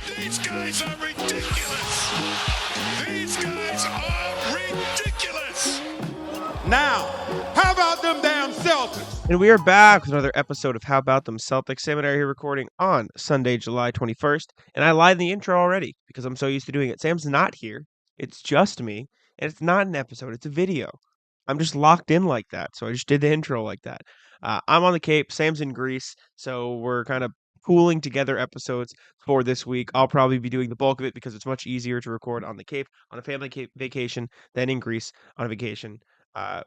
These guys are ridiculous. These guys are ridiculous. Now, how about them damn Celtics? And we are back with another episode of How About Them Celtics. Sam and I are here recording on Sunday, July 21st. And I lied in the intro already because I'm so used to doing it. Sam's not here. It's just me. And it's not an episode, it's a video. I'm just locked in like that. So I just did the intro like that. I'm on the Cape. Sam's in Greece. So we're kind of pooling together episodes for this week. I'll probably be doing the bulk of it because it's much easier to record on the Cape on a family vacation than in Greece on a vacation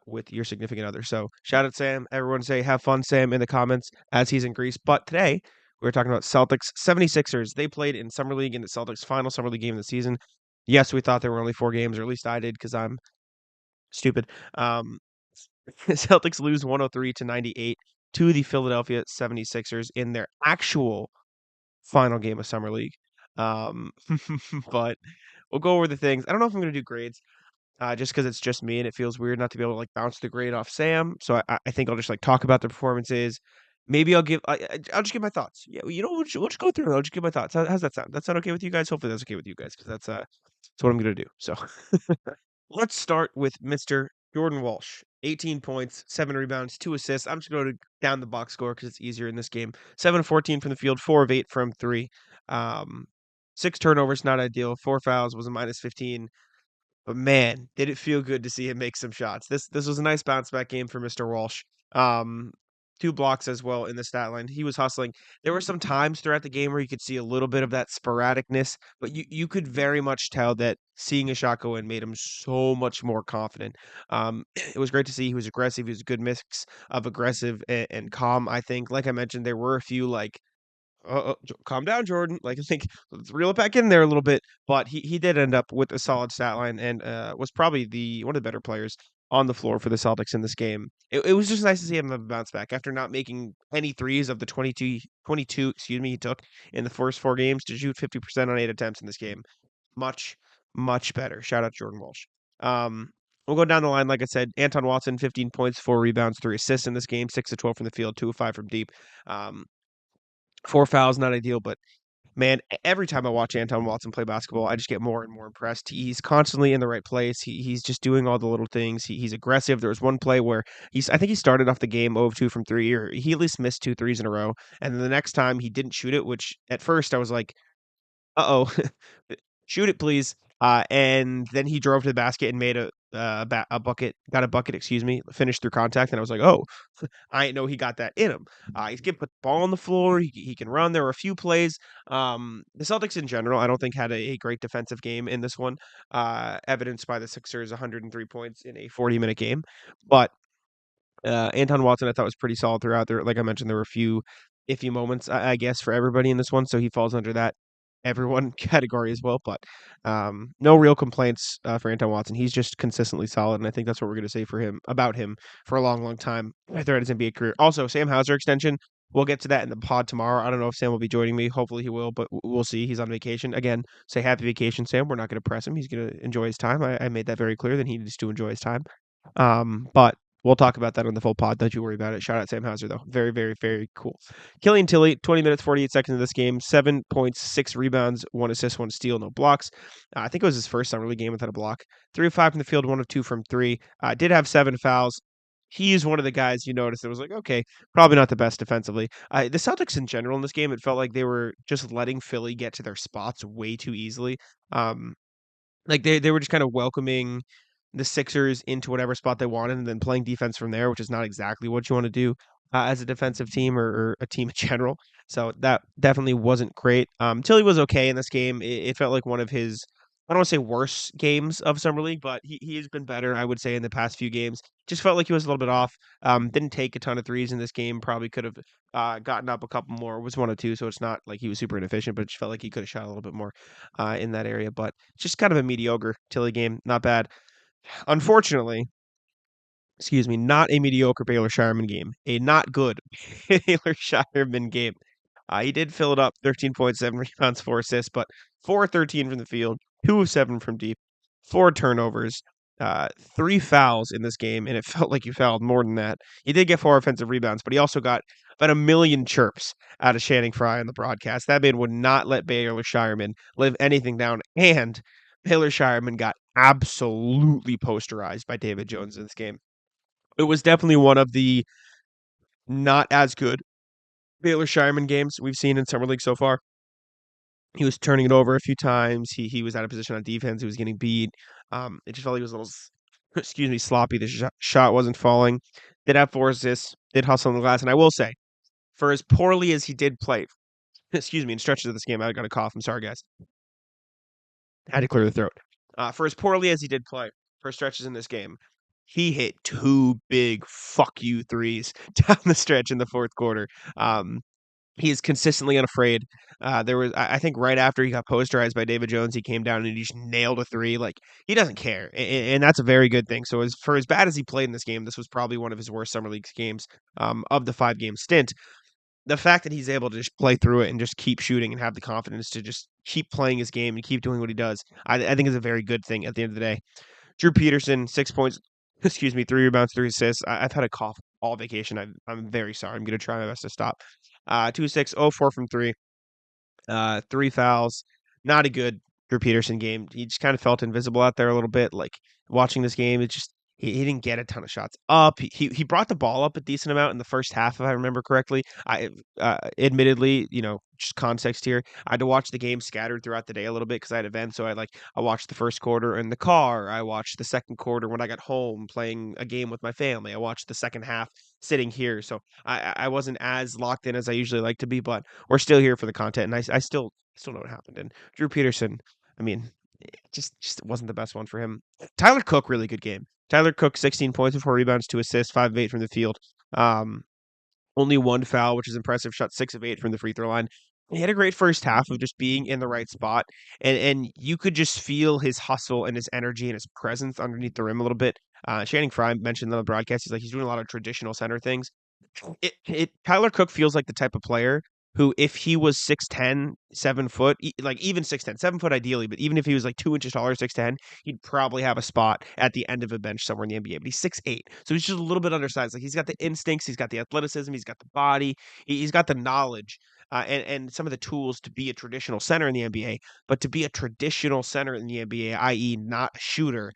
with your significant other. So shout out Sam. Everyone say have fun, Sam, in the comments as he's in Greece. But today we're talking about Celtics 76ers. They played in Summer League in the Celtics' final Summer League game of the season. Yes, we thought there were only 4 games, or at least I did because I'm stupid. Celtics lose 103-98 to the Philadelphia 76ers in their actual final game of Summer League. But we'll go over the things. I don't know if I'm going to do grades just because it's just me and it feels weird not to be able to like bounce the grade off Sam. So I think I'll just like talk about the performances. Maybe I'll just give my thoughts. Yeah, you know, we'll just go through and I'll just give my thoughts. How's that sound? That sound okay with you guys? Hopefully that's okay with you guys because that's what I'm gonna do. So let's start with Mr. Jordan Walsh. 18 points, 7 rebounds, 2 assists. I'm just going to go down the box score because it's easier in this game. 7 of 14 from the field, 4 of 8 from 3. 6 turnovers, not ideal. 4 fouls was a minus 15. But man, did it feel good to see him make some shots. This was a nice bounce back game for Mr. Walsh. Um, 2 blocks as well in the stat line. He was hustling. There were some times throughout the game where you could see a little bit of that sporadicness, but you could very much tell that seeing a shot go in made him so much more confident. It was great to see he was aggressive. He was a good mix of aggressive and calm, I think. Like I mentioned, there were a few like calm down, Jordan. Like, I think let's reel it back in there a little bit. But he did end up with a solid stat line and was probably one of the better players on the floor for the Celtics in this game. It was just nice to see him have a bounce back after not making any threes of the 22, excuse me, he took in the first 4 games to shoot 50% on 8 attempts in this game. Much, much better. Shout out Jordan Walsh. We'll go down the line. Like I said, Anton Watson, 15 points, 4 rebounds, 3 assists in this game, 6 of 12 from the field, 2 of 5 from deep. 4 fouls, not ideal, but man, every time I watch Anton Watson play basketball, I just get more and more impressed. He's constantly in the right place. He's just doing all the little things. He's aggressive. There was one play where I think he started off the game 0 of 2 from 3, or he at least missed 2 threes in a row. And then the next time he didn't shoot it, which at first I was like, uh-oh, shoot it, please. And then he drove to the basket and made a bucket, got a bucket, excuse me, finished through contact. And I was like, oh, I know he got that in him. He can put the ball on the floor. He can run. There were a few plays. The Celtics in general, I don't think had a great defensive game in this one, evidenced by the Sixers' 103 points in a 40-minute game. But Anton Watson, I thought was pretty solid throughout there. Like I mentioned, there were a few iffy moments, I guess, for everybody in this one. So he falls under that everyone category as well. But no real complaints for Anton Watson. He's just consistently solid. And I think that's what we're going to say about him for a long, long time throughout his NBA career. Also, Sam Hauser extension. We'll get to that in the pod tomorrow. I don't know if Sam will be joining me. Hopefully he will, but we'll see. He's on vacation. Again, say happy vacation, Sam. We're not going to press him. He's going to enjoy his time. I made that very clear that he needs to enjoy his time. But we'll talk about that on the full pod. Don't you worry about it. Shout out Sam Hauser, though. Very, very, very cool. Killian Tilly, 20 minutes, 48 seconds in this game. 7 points, 6 rebounds, 1 assist, 1 steal, no blocks. I think it was his first summer league game without a block. 3 of 5 from the field, 1 of 2 from 3. Did have 7 fouls. He's one of the guys you noticed that was like, okay, probably not the best defensively. The Celtics in general in this game, it felt like they were just letting Philly get to their spots way too easily. Like they were just kind of welcoming the Sixers into whatever spot they wanted and then playing defense from there, which is not exactly what you want to do as a defensive team or a team in general. So that definitely wasn't great. Tilly was okay in this game. It felt like one of his, I don't want to say worse games of Summer League, but he has been better, I would say, in the past few games. Just felt like he was a little bit off. Didn't take a ton of threes in this game. Probably could have gotten up a couple more. It was 1 or 2, so it's not like he was super inefficient, but it just felt like he could have shot a little bit more in that area. But just kind of a mediocre Tilly game. Not bad. Unfortunately, excuse me, not a mediocre Baylor Scheierman game. A not good Baylor Scheierman game. He did fill it up, 13.7 rebounds, 4 assists, but 4 of 13 from the field, 2 of 7 from deep, 4 turnovers, 3 fouls in this game, and it felt like he fouled more than that. He did get 4 offensive rebounds, but he also got about a million chirps out of Channing Frye on the broadcast. That man would not let Baylor Scheierman live anything down, and Baylor Scheierman got absolutely posterized by David Jones in this game. It was definitely one of the not as good Baylor Scheierman games we've seen in summer league so far. He was turning it over a few times. He was out of position on defense. He was getting beat. It just felt like he was a little, excuse me, sloppy. The shot wasn't falling. Did have 4 assists. Did hustle on the glass. And I will say, for as poorly as he did play, excuse me, in stretches of this game, I got a cough. I'm sorry, guys. Had to clear the throat. For as poorly as he did play for stretches in this game, he hit 2 big fuck you threes down the stretch in the fourth quarter. He is consistently unafraid. There was, I think, right after he got posterized by David Jones, he came down and he just nailed a 3. Like, he doesn't care, and that's a very good thing. So, for as bad as he played in this game, this was probably one of his worst summer league games of the 5-game stint. The fact that he's able to just play through it and just keep shooting and have the confidence to just keep playing his game and keep doing what he does, I think is a very good thing at the end of the day. Drew Peterson, 6 points, excuse me, 3 rebounds, 3 assists. I've had a cough all vacation. I'm very sorry. I'm going to try my best to stop. 2-6, 0-4 from 3. 3 fouls. Not a good Drew Peterson game. He just kind of felt invisible out there a little bit. Like, watching this game, it just he didn't get a ton of shots up. He brought the ball up a decent amount in the first half, if I remember correctly. I admittedly, just context here, I had to watch the game scattered throughout the day a little bit because I had events. So I watched the first quarter in the car. I watched the second quarter when I got home playing a game with my family. I watched the second half sitting here. So I wasn't as locked in as I usually like to be, but we're still here for the content, and I still know what happened. And Drew Peterson, I mean, it just wasn't the best one for him. Tyler Cook, really good game. Tyler Cook, 16 points, 4 rebounds, 2 assists, 5 of 8 from the field. Only 1 foul, which is impressive. Shot 6 of 8 from the free throw line. He had a great first half of just being in the right spot, and you could just feel his hustle and his energy and his presence underneath the rim a little bit. Channing Frye mentioned on the broadcast, he's doing a lot of traditional center things. Tyler Cook feels like the type of player who, if he was 6'10", 7 foot, like even 6'10", 7 foot ideally, but even if he was like 2 inches taller, 6'10", he'd probably have a spot at the end of a bench somewhere in the NBA. But he's 6'8", so he's just a little bit undersized. Like, he's got the instincts, he's got the athleticism, he's got the body, he's got the knowledge, and some of the tools to be a traditional center in the NBA. But to be a traditional center in the NBA, i.e., not a shooter,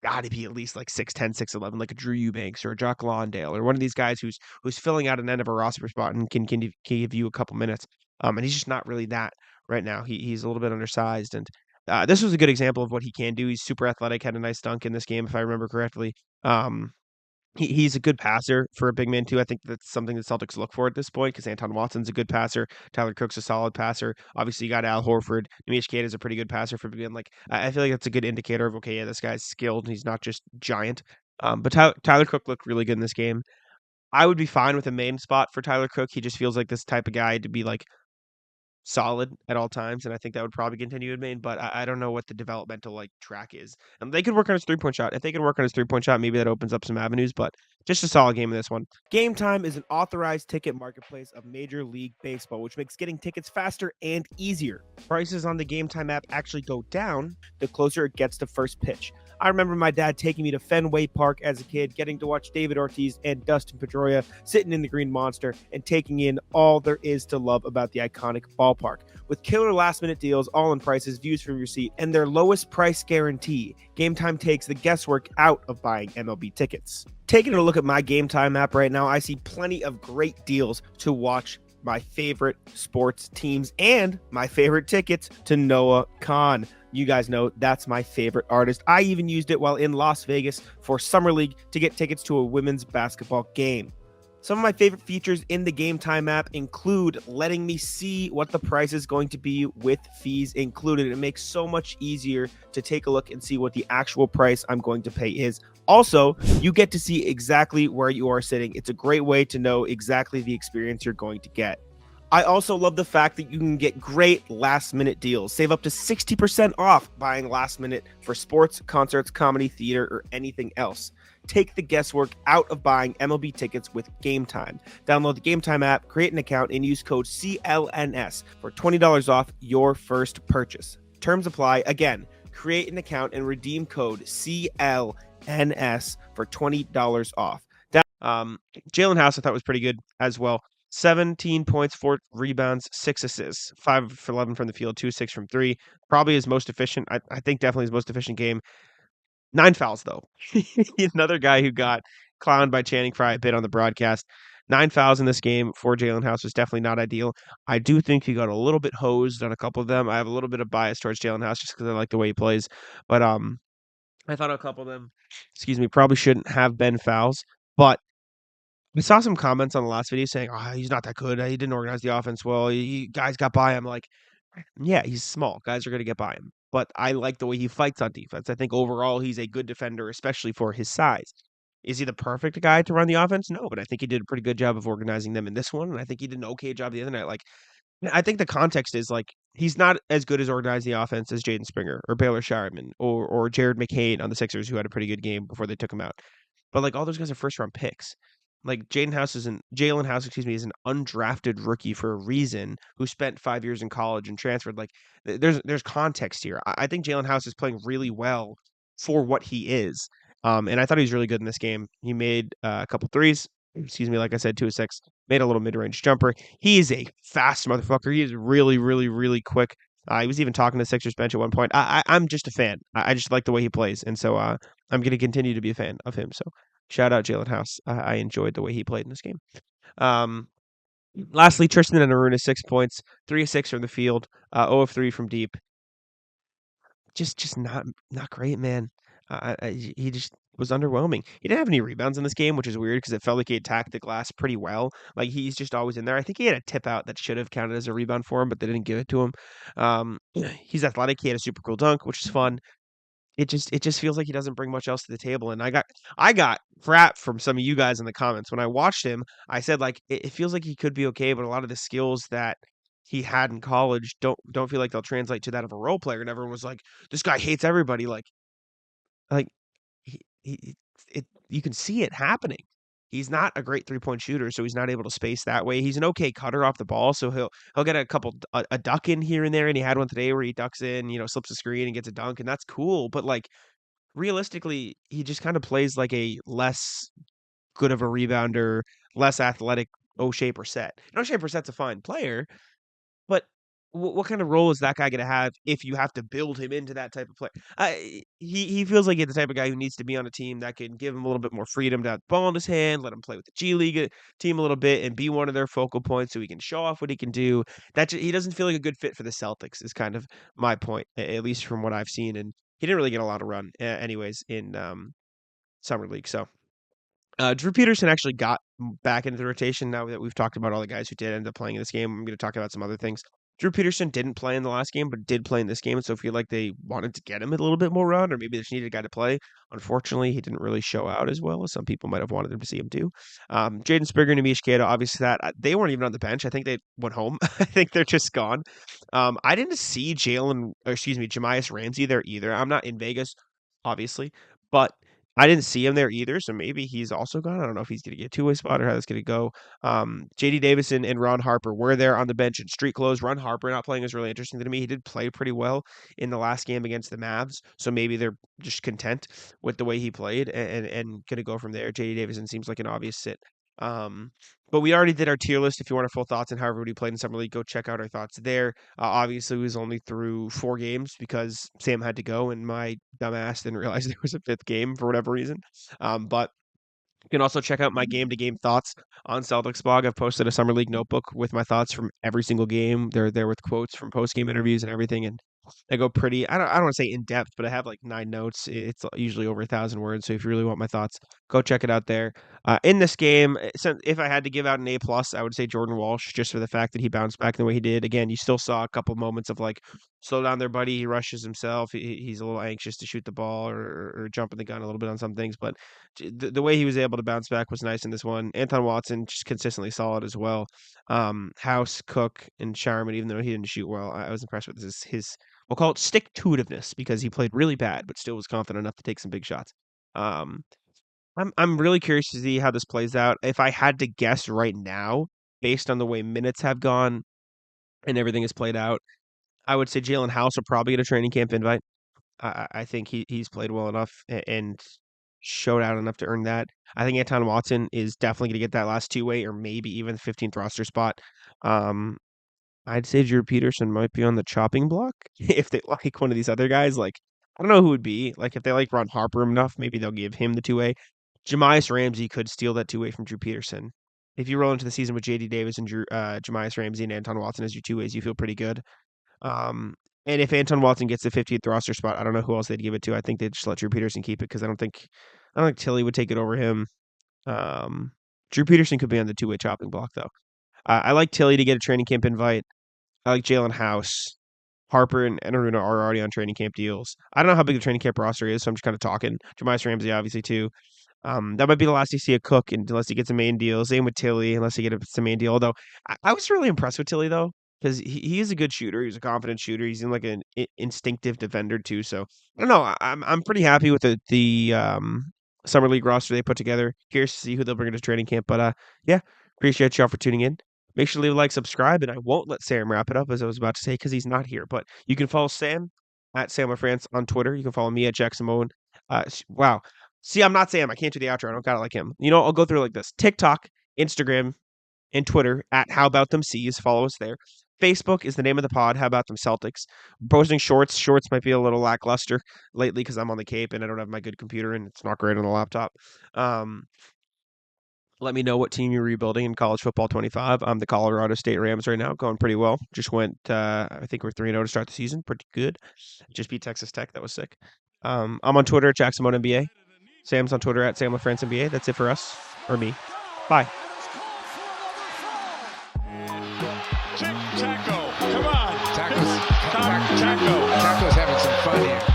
got to be at least like 6'10", 6'11", like a Drew Eubanks or a Jock Lawndale or one of these guys who's filling out an end of a roster spot and can give you a couple minutes. And he's just not really that right now. He's a little bit undersized, and this was a good example of what he can do. He's super athletic, had a nice dunk in this game, if I remember correctly. He's a good passer for a big man too. I think that's something the Celtics look for at this point because Anton Watson's a good passer. Tyler Cook's a solid passer. Obviously, you got Al Horford. Nimish Queta is a pretty good passer for big man. Like, I feel like that's a good indicator of, okay, yeah, this guy's skilled and he's not just giant. But Tyler Cook looked really good in this game. I would be fine with a main spot for Tyler Cook. He just feels like this type of guy to be like solid at all times, and I think that would probably continue in Maine, but I don't know what the developmental track is. And they could work on his 3-point shot. If they can work on his 3-point shot, maybe that opens up some avenues, but just a solid game in this one. GameTime is an authorized ticket marketplace of Major League Baseball, which makes getting tickets faster and easier. Prices on the GameTime app actually go down the closer it gets to first pitch. I remember my dad taking me to Fenway Park as a kid, getting to watch David Ortiz and Dustin Pedroia sitting in the Green Monster and taking in all there is to love about the iconic ballpark. With killer last-minute deals, all-in prices, views from your seat, and their lowest price guarantee, GameTime takes the guesswork out of buying MLB tickets. Taking a look at my GameTime app right now, I see plenty of great deals to watch my favorite sports teams and my favorite tickets to Noah Khan. You guys know that's my favorite artist. I even used it while in Las Vegas for Summer League to get tickets to a women's basketball game. Some of my favorite features in the GameTime app include letting me see what the price is going to be with fees included. It makes so much easier to take a look and see what the actual price I'm going to pay is. Also, you get to see exactly where you are sitting. It's a great way to know exactly the experience you're going to get. I also love the fact that you can get great last-minute deals. Save up to 60% off buying last minute for sports, concerts, comedy, theater, or anything else. Take the guesswork out of buying MLB tickets with GameTime. Download the GameTime app, create an account, and use code CLNS for $20 off your first purchase. Terms apply. Again, create an account and redeem code CLNS for $20 off. Jaylen House I thought was pretty good as well. 17 points, 4 rebounds, 6 assists, 5 for 11 from the field, 2 6 from 3. Probably his most efficient. I think definitely his most efficient game. 9 fouls though. He's another guy who got clowned by Channing Frye a bit on the broadcast. 9 fouls in this game for Jaylen House was definitely not ideal. I do think he got a little bit hosed on a couple of them. I have a little bit of bias towards Jaylen House just because I like the way he plays. But I thought a couple of them, excuse me, probably shouldn't have been fouls. But I saw some comments on the last video saying, "Oh, he's not that good. He didn't organize the offense well. Guys got by him." Like, yeah, he's small. Guys are going to get by him. But I like the way he fights on defense. I think overall he's a good defender, especially for his size. Is he the perfect guy to run the offense? No, but I think he did a pretty good job of organizing them in this one, and I think he did an okay job the other night. Like, I think the context is like he's not as good as organizing the offense as Jaden Springer or Baylor Scheierman or Jared McCain on the Sixers, who had a pretty good game before they took him out. But like all those guys are first round picks. Like Jaylen House, excuse me, is an undrafted rookie for a reason who spent 5 years in college and transferred. Like there's context here. I think Jaylen House is playing really well for what he is. And I thought he was really good in this game. He made a couple threes. Excuse me, like I said, 2 of 6. Made a little mid range jumper. He is a fast motherfucker. He is really, really, really quick. He was even talking to the Sixers bench at one point. I'm just a fan. I just like the way he plays, and so I'm going to continue to be a fan of him. So shout out Jaylen House. I enjoyed the way he played in this game. Um, Lastly, Tristan Enaruna, 6 points, 3 of 6 from the field, 0 of 3 from deep. Just not great, man. He just was underwhelming. He didn't have any rebounds in this game, which is weird because it felt like he attacked the glass pretty well. Like he's just always in there. I think he had a tip out that should have counted as a rebound for him, but they didn't give it to him. He's athletic. He had a super cool dunk, which is fun. It just feels like he doesn't bring much else to the table. And I got crap from some of you guys in the comments when I watched him. I said like it feels like he could be okay, but a lot of the skills that he had in college don't feel like they'll translate to that of a role player. And everyone was like, "This guy hates everybody." Like he it you can see it happening. He's not a great 3-point shooter, so he's not able to space that way. He's an okay cutter off the ball, so he'll get a duck in here and there, and he had one today where he ducks in, slips a screen and gets a dunk, and that's cool. But like realistically, he just kind of plays like a less good of a rebounder, less athletic O'Shea Brissett. And O'Shea Brissett's a fine player, but what kind of role is that guy going to have if you have to build him into that type of play? He feels like he's the type of guy who needs to be on a team that can give him a little bit more freedom to have the ball in his hand, let him play with the G League team a little bit, and be one of their focal points so he can show off what he can do. He doesn't feel like a good fit for the Celtics is kind of my point, at least from what I've seen. And he didn't really get a lot of run, anyways, in summer league. So Drew Peterson actually got back into the rotation now that we've talked about all the guys who did end up playing in this game. I'm going to talk about some other things. Drew Peterson didn't play in the last game, but did play in this game. And so I feel like they wanted to get him a little bit more run, or maybe they just needed a guy to play. Unfortunately, he didn't really show out as well as some people might have wanted him to see him do. Jaden Springer and Amish Cato, obviously they weren't even on the bench. I think they went home. I think they're just gone. I didn't see Jamias Ramsey there either. I'm not in Vegas, obviously, but I didn't see him there either, so maybe he's also gone. I don't know if he's going to get a two-way spot or how that's going to go. J.D. Davison and Ron Harper were there on the bench in street clothes. Ron Harper not playing is really interesting to me. He did play pretty well in the last game against the Mavs, so maybe they're just content with the way he played and going to go from there. J.D. Davison seems like an obvious sit. But we already did our tier list. If you want our full thoughts on how everybody played in Summer League, go check out our thoughts there. Obviously, we was only through 4 games because Sam had to go, and my dumbass didn't realize there was a 5th game for whatever reason. But you can also check out my game-to-game thoughts on Celtics blog. I've posted a Summer League notebook with my thoughts from every single game. They're there with quotes from post-game interviews and everything, and I go pretty. I don't want to say in depth, but I have like 9 notes. It's usually over 1,000 words. So if you really want my thoughts, go check it out there. In this game, if I had to give out an A plus, I would say Jordan Walsh, just for the fact that he bounced back the way he did. Again, you still saw a couple moments of like, slow down there, buddy. He rushes himself. He's a little anxious to shoot the ball or jumping the gun a little bit on some things, but the way he was able to bounce back was nice in this one. Anton Watson just consistently solid as well. House, Cook, and Scheierman, even though he didn't shoot well, I was impressed with his we'll call it stick-to-itiveness because he played really bad, but still was confident enough to take some big shots. I'm really curious to see how this plays out. If I had to guess right now, based on the way minutes have gone and everything has played out, I would say Jaylen House will probably get a training camp invite. I think he's played well enough, and showed out enough to earn that. I think Anton Watson is definitely going to get that last two-way or maybe even the 15th roster spot. I'd say Drew Peterson might be on the chopping block if they like one of these other guys. Like, I don't know who would be. Like, if they like Ron Harper enough, maybe they'll give him the two-way. Jamias Ramsey could steal that two-way from Drew Peterson. If you roll into the season with J.D. Davis and Jamias Ramsey and Anton Watson as your two-ways, you feel pretty good. And if Anton Watson gets the 15th roster spot, I don't know who else they'd give it to. I think they'd just let Drew Peterson keep it because I don't think Tilly would take it over him. Drew Peterson could be on the two-way chopping block, though. I like Tilly to get a training camp invite. I like Jaylen House. Harper and Enaruna are already on training camp deals. I don't know how big the training camp roster is, so I'm just kind of talking. Jamias Ramsey, obviously, too. That might be the last you see of Cook unless he gets a main deal. Same with Tilly, unless he gets a main deal. Although I was really impressed with Tilly, though, because he is a good shooter. He's a confident shooter. He's in like an instinctive defender, too. So I don't know. I'm pretty happy with the summer league roster they put together. Curious to see who they'll bring into training camp. But yeah, appreciate y'all for tuning in. Make sure to leave a like, subscribe, and I won't let Sam wrap it up, as I was about to say, because he's not here. But you can follow Sam at SamLaFrance on Twitter. You can follow me at Jackson Moen. Wow. See, I'm not Sam. I can't do the outro. I don't got it like him. I'll go through like this. TikTok, Instagram, and Twitter at How About Them C's. Follow us there. Facebook is the name of the pod, How About Them Celtics. We're posting shorts. Shorts might be a little lackluster lately because I'm on the Cape and I don't have my good computer and it's not great on the laptop. Let me know what team you're rebuilding in college football 25. I'm the Colorado State Rams right now, going pretty well. Just went, I think we're 3-0 to start the season. Pretty good. Just beat Texas Tech. That was sick. I'm on Twitter at Jackson Moen NBA. Sam's on Twitter at SamLaFrance NBA. That's it for us, or me. Bye. Taco, come on. Taco's having some fun here.